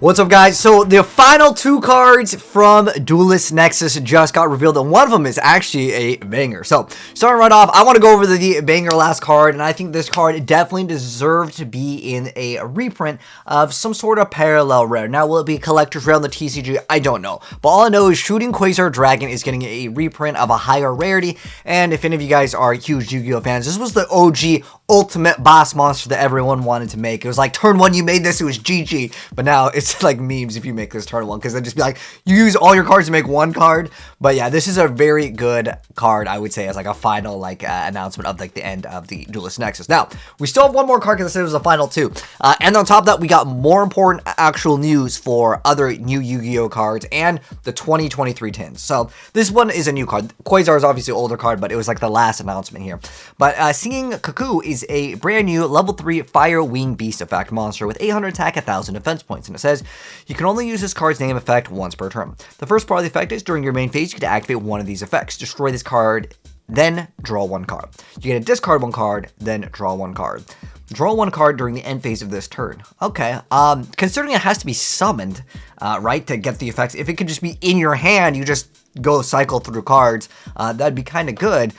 What's up, guys? So the final two cards from Duelist Nexus just got revealed, and one of them is actually a banger. So starting right off, I want to go over the banger last card, and I think this card definitely deserved to be in a reprint of some sort of parallel rare. Now, will it be a collector's rare on the TCG? I don't know, but all I know is Shooting Quasar Dragon is getting a reprint of a higher rarity, and if any of you guys are huge Yu-Gi-Oh fans, this was the OG ultimate boss monster that everyone wanted to make. It was like, turn one, you made this, it was GG, but now it's like memes if you make this turn one, because they'd just be like, you use all your cards to make one card. But yeah, this is a very good card, I would say, as like a final announcement of like the end of the Duelist Nexus. Now, we still have one more card because I said it was a final two, and on top of that, we got more important actual news for other new Yu-Gi-Oh cards and the 2023 TINS. So this one is a new card. Quasar is obviously an older card, but it was like the last announcement here. But Singing Cuckoo is a brand new level 3 Fire Wing Beast effect monster with 800 attack, 1000 defense points, and it says you can only use this card's name effect once per turn. The first part of the effect is during your main phase, you can activate one of these effects. Destroy this card, then draw one card. You get to discard one card, then draw one card. Draw one card during the end phase of this turn. Okay, considering it has to be summoned, right, to get the effects, if it could just be in your hand, you just go cycle through cards, that'd be kind of good.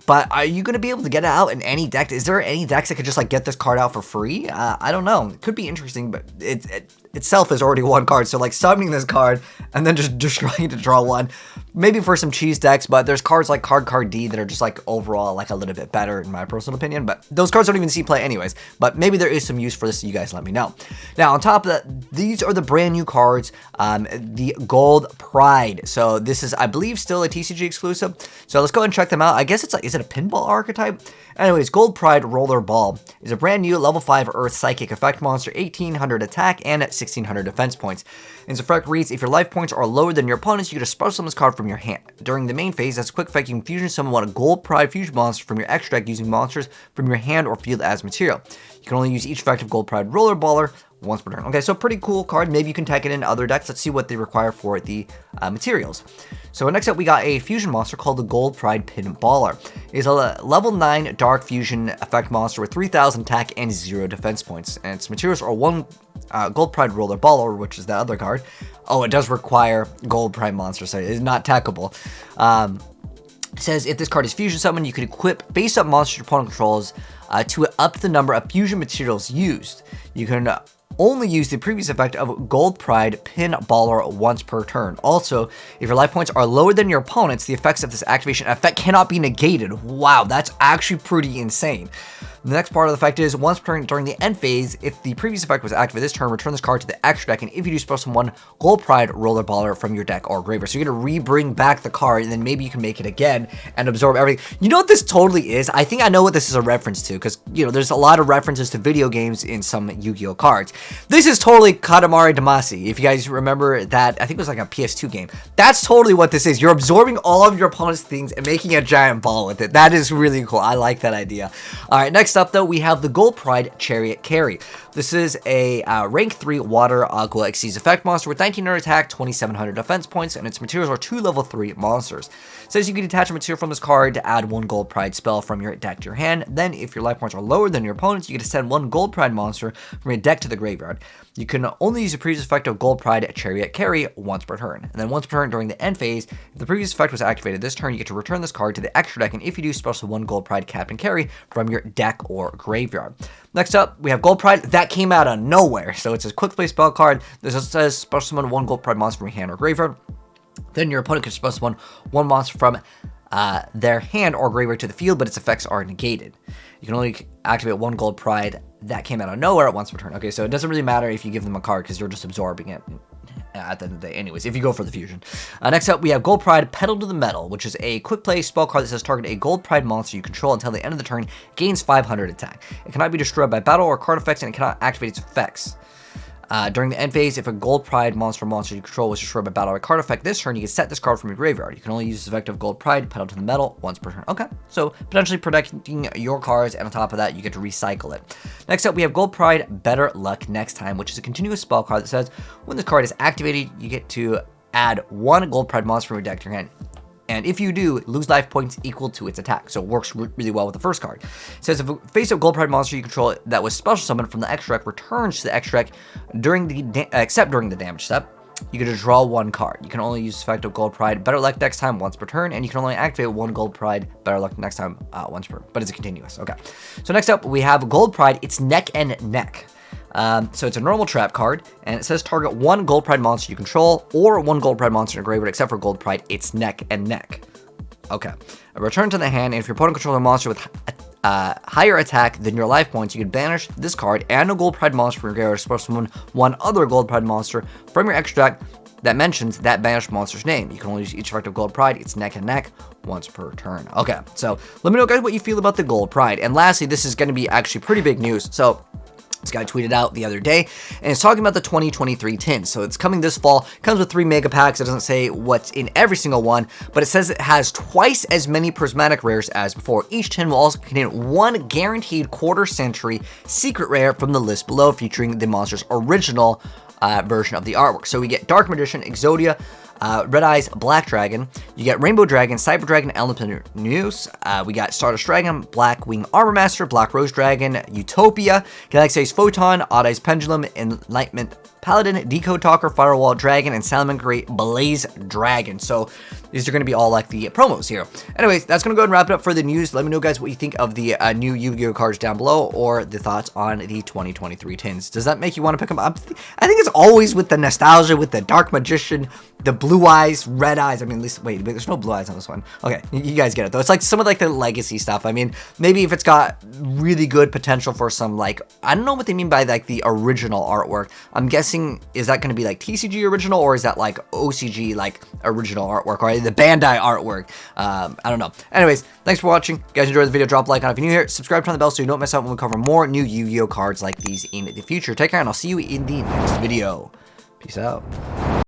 But are you going to be able to get it out in any deck? Is there any decks that could just like get this card out for free? I don't know. It could be interesting, but it itself is already one card. So like summoning this card and then just destroying it to draw one. Maybe for some cheese decks, but there's cards like Card D that are just like overall like a little bit better in my personal opinion. But those cards don't even see play anyways. But maybe there is some use for this, so you guys let me know. Now on top of that, these are the brand new cards, the Gold Pride. So this is, I believe, still a TCG exclusive. So let's go and check them out. I guess it's like, is it a pinball archetype? Anyways, Gold Pride Roller Ball is a brand new level 5 Earth Psychic effect monster, 1800 attack and 1600 defense points. Its effect reads, if your life points are lower than your opponent's, you get a special summon this card from your hand. During the main phase, as a quick effect, you can fusion summon one Gold Pride fusion monster from your extra deck using monsters from your hand or field as material. You can only use each effect of Gold Pride Roller Baller once per turn. Okay, so pretty cool card. Maybe you can tag it in other decks. Let's see what they require for the materials. So next up, we got a fusion monster called the Gold Pride Pinballer. It's a level 9 dark fusion effect monster with 3000 attack and 0 defense points. And its materials are one Gold Pride Roller Baller, which is the other card. Oh, it does require Gold Pride monster, so it is not tackable. It says if this card is fusion summoned, you can equip base up monster your opponent controls to up the number of fusion materials used. You can only use the previous effect of Gold Pride Pinballer once per turn. Also, if your life points are lower than your opponent's, the effects of this activation effect cannot be negated. Wow, that's actually pretty insane. The next part of the effect is, once per turn during the end phase, if the previous effect was activated this turn, return this card to the extra deck, and if you do, special summon one Gold Pride Roller Baller from your deck or graveyard. So you're going to re-bring back the card, and then maybe you can make it again and absorb everything. You know what this totally is? I think I know what this is a reference to, because, you know, there's a lot of references to video games in some Yu-Gi-Oh cards. This is totally Katamari Damacy. If you guys remember that, I think it was like a PS2 game. That's totally what this is. You're absorbing all of your opponent's things and making a giant ball with it. That is really cool. I like that idea. All right, next up, though, we have the Gold Pride Chariot Carry. This is a rank 3 Water Aqua Xyz effect monster with 1900 attack, 2700 defense points, and its materials are 2 level 3 monsters. It says you can detach a material from this card to add one Gold Pride spell from your deck to your hand. Then, if your life points are lower than your opponent's, you get to send one Gold Pride monster from your deck to the graveyard. You can only use the previous effect of Gold Pride Chariot Carry once per turn. And then once per turn during the end phase, if the previous effect was activated this turn, you get to return this card to the extra deck, and if you do, special one Gold Pride Captain Carry from your deck or graveyard. Next up, we have Gold Pride. That came out of nowhere. So it's a quick play spell card. This says special summon one Gold Pride monster from your hand or graveyard. Then your opponent can special summon one monster from their hand or graveyard to the field, but its effects are negated. You can only activate one Gold Pride. That came out of nowhere at once per turn. Okay, so it doesn't really matter if you give them a card because you're just absorbing it at the end of the day. Anyways, if you go for the fusion. Next up, we have Gold Pride Pedal to the Metal, which is a quick play spell card that says target a Gold Pride monster you control until the end of the turn, gains 500 attack. It cannot be destroyed by battle or card effects, and it cannot activate its effects. During the end phase, if a Gold Pride monster you control was destroyed by battle or card effect this turn, you can set this card from your graveyard. You can only use this effect of Gold Pride Pedal to the Metal once per turn. Okay, so potentially protecting your cards, and on top of that, you get to recycle it. Next up, we have Gold Pride Better Luck Next Time, which is a continuous spell card that says when this card is activated, you get to add one Gold Pride monster from your deck to your hand. And if you do, lose life points equal to its attack. So it works really well with the first card. It says if a face-up Gold Pride monster you control that was special summoned from the extra deck returns to the extra deck except during the damage step, you get to draw one card. You can only use effect of Gold Pride Better Luck next time once per turn, and you can only activate one Gold Pride Better Luck next time once per, but it's a continuous. Okay. So next up, we have Gold Pride. It's neck and neck. So it's a normal trap card, and it says target one Gold Pride monster you control, or one Gold Pride monster in your graveyard, except for Gold Pride, it's neck and neck. Okay. Return to the hand, and if your opponent controls a monster with higher attack than your life points, you can banish this card and a Gold Pride monster from your graveyard, supposed to summon one other Gold Pride monster from your extra deck that mentions that banished monster's name. You can only use each effect of Gold Pride. It's neck and neck once per turn. Okay, so let me know, guys, what you feel about the Gold Pride. And lastly, this is going to be actually pretty big news. So this guy tweeted out the other day, and it's talking about the 2023 TINS. So it's coming this fall. It comes with 3 mega packs. It doesn't say what's in every single one, but it says it has twice as many prismatic rares as before. Each tin will also contain one guaranteed quarter-century secret rare from the list below, featuring the monster's original version of the artwork. So we get Dark Magician, Exodia, Red Eyes, Black Dragon. You get Rainbow Dragon, Cyber Dragon, Elemental News. We got Stardust Dragon, Black Wing Armor Master, Black Rose Dragon, Utopia, Galaxy Ace Photon, Odd Eyes Pendulum, Enlightenment Paladin, Decode Talker, Firewall Dragon, and Salamander Great Blaze Dragon. So these are going to be all like the promos here. Anyways, that's going to go and wrap it up for the news. Let me know, guys, what you think of the new Yu-Gi-Oh cards down below, or the thoughts on the 2023 TINS. Does that make you want to pick them up? I think it's always with the nostalgia, with the Dark Magician, the Blue Eyes, Red Eyes. I mean, at least, wait, there's no Blue Eyes on this one. Okay, you guys get it, though. It's like some of like the legacy stuff. I mean, maybe if it's got really good potential for some, like, I don't know what they mean by like the original artwork. I'm guessing, is that going to be like TCG original, or is that like OCG like original artwork, or the Bandai artwork? I don't know. Anyways, thanks for watching. If you guys enjoyed the video, drop a like on it. If you're new here, subscribe, turn on the bell so you don't miss out when we cover more new Yu-Gi-Oh cards like these in the future. Take care, and I'll see you in the next video. Peace out.